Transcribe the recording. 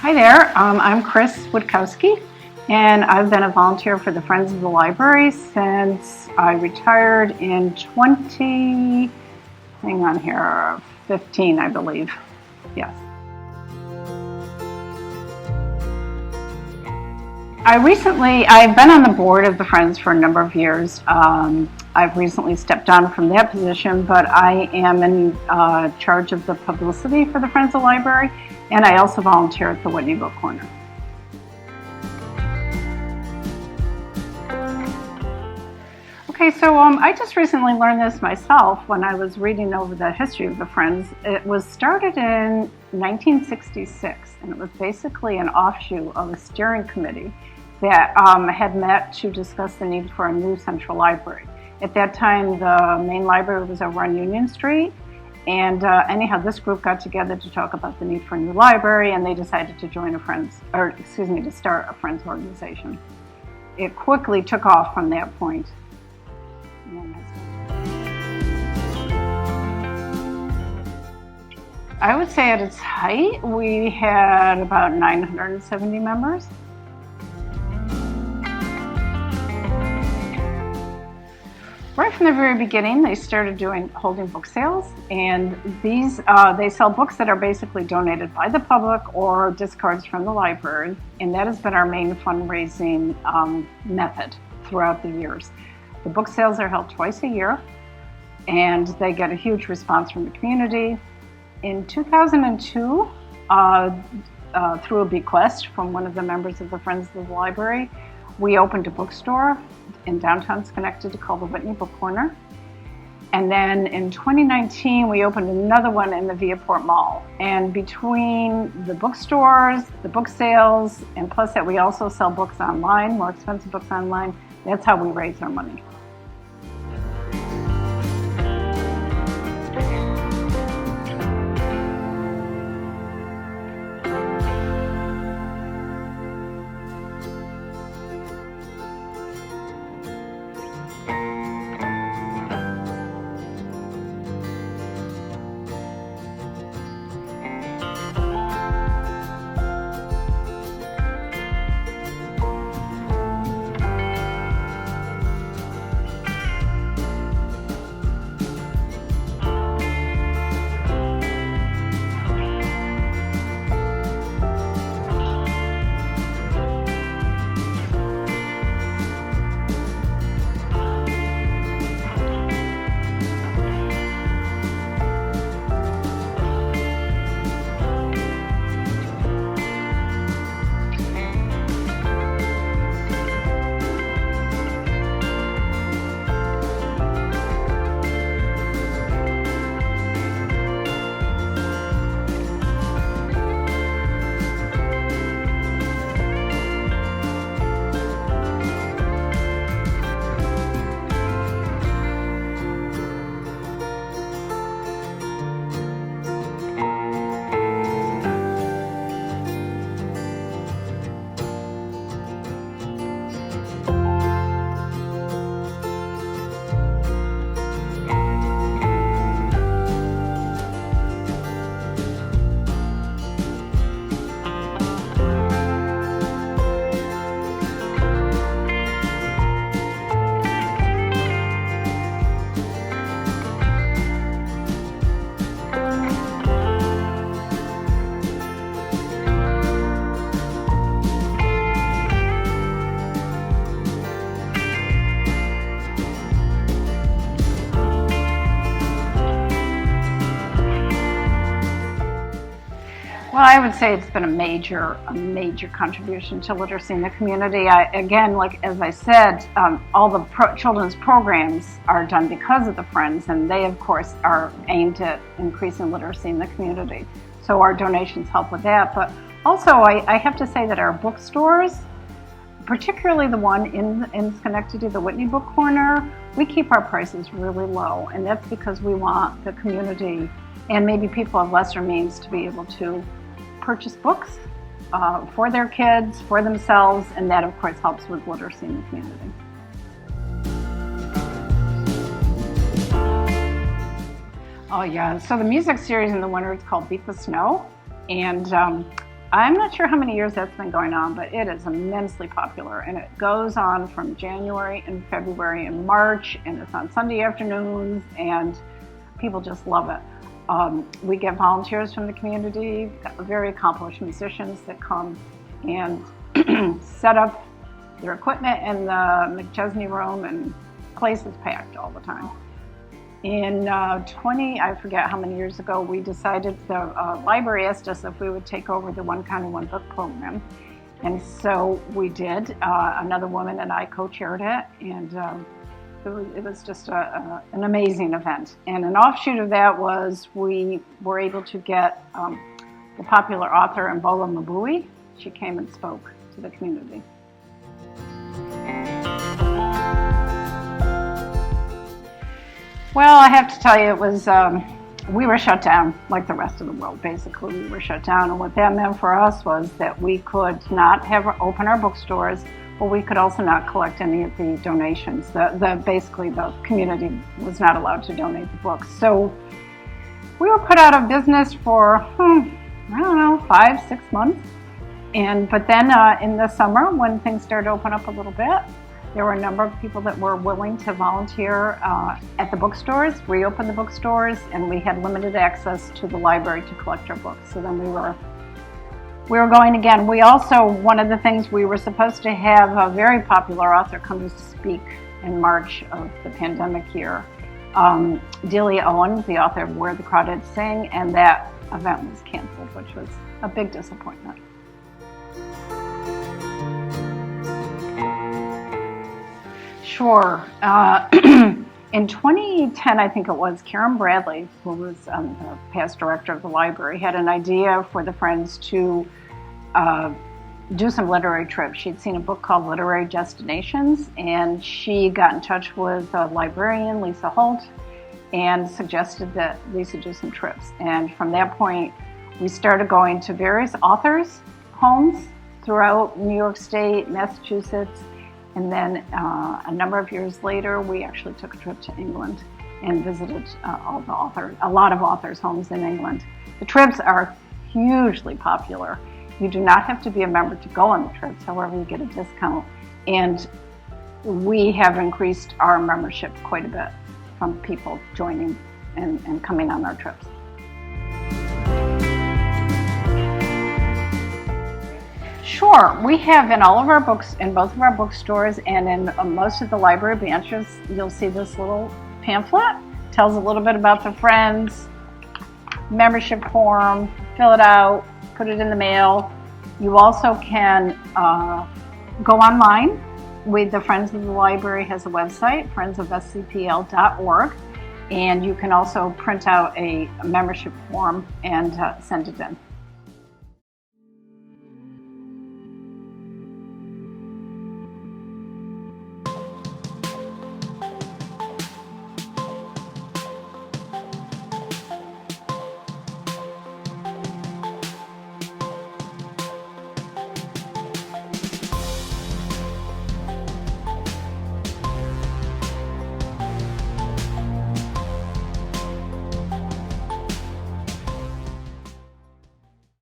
Hi there, I'm Chris Witkowski, and I've been a volunteer for the Friends of the Library since I retired in 15, I believe. Yes. I've been on the board of the Friends for a number of years. I've recently stepped down from that position, but I am in charge of the publicity for the Friends of the Library, and I also volunteer at the Whitney Book Corner. Okay, so I just recently learned this myself when I was reading over the history of the Friends. It was started in 1966, and it was basically an offshoot of a steering committee that had met to discuss the need for a new central library. At that time, the main library was over on Union Street, and anyhow, this group got together to talk about the need for a new library, and they decided to to start a Friends organization. It quickly took off from that point. I would say at its height, we had about 970 members. Right from the very beginning, they started holding book sales, and these they sell books that are basically donated by the public or discards from the library, and that has been our main fundraising method throughout the years. The book sales are held twice a year, and they get a huge response from the community. In 2002, through a bequest from one of the members of the Friends of the Library, we opened a bookstore in downtown Schenectady called the Whitney Book Corner. And then in 2019, we opened another one in the Viaport Mall. And between the bookstores, the book sales, and plus that we also sell books online, more expensive books online, that's how we raise our money. Well, I would say it's been a major contribution to literacy in the community. As I said, all the children's programs are done because of the Friends, and they, of course, are aimed at increasing literacy in the community. So our donations help with that. But also, I have to say that our bookstores, particularly the one in Schenectady, the Whitney Book Corner, we keep our prices really low, and that's because we want the community and maybe people of lesser means to be able to purchase books for their kids, for themselves, and that of course helps with literacy in the community. Oh yeah, so the music series in the winter is called Beat the Snow, and I'm not sure how many years that's been going on, but it is immensely popular, and it goes on from January and February and March, and it's on Sunday afternoons, and people just love it. We get volunteers from the community, very accomplished musicians that come and set up their equipment in the McChesney room, and the place is packed all the time. In I forget how many years ago, we decided the library asked us if we would take over the One County, One Book program. And so we did. Another woman and I co-chaired it, and it was just an amazing event. And an offshoot of that was we were able to get the popular author Mbola Mabui. She came and spoke to the community. Well, I have to tell you, it was, we were shut down like the rest of the world. Basically, we were shut down. And what that meant for us was that we could not open our bookstores, but we could also not collect any of the donations. Basically, the community was not allowed to donate the books. So we were put out of business for, 5-6 months. But then in the summer, when things started to open up a little bit, there were a number of people that were willing to volunteer at the bookstores, reopen the bookstores, and we had limited access to the library to collect our books. So then we were going again. We also, one of the things, we were supposed to have a very popular author come to speak in March of the pandemic year, Delia Owens, the author of Where the Crawdads Sing, and that event was canceled, which was a big disappointment. Sure. In 2010, I think it was, Karen Bradley, who was the past director of the library, had an idea for the Friends to do some literary trips. She'd seen a book called Literary Destinations, and she got in touch with a librarian, Lisa Holt, and suggested that Lisa do some trips. And from that point, we started going to various authors' homes throughout New York State, Massachusetts, and then a number of years later, we actually took a trip to England and visited a lot of authors' homes in England. The trips are hugely popular. You do not have to be a member to go on the trips, however, you get a discount. And we have increased our membership quite a bit from people joining and coming on our trips. Sure. We have in all of our books, in both of our bookstores and in most of the library branches, you'll see this little pamphlet. It tells a little bit about the Friends, membership form, fill it out, put it in the mail. You also can go online. The Friends of the Library has a website, friendsofscpl.org, and you can also print out a membership form and send it in.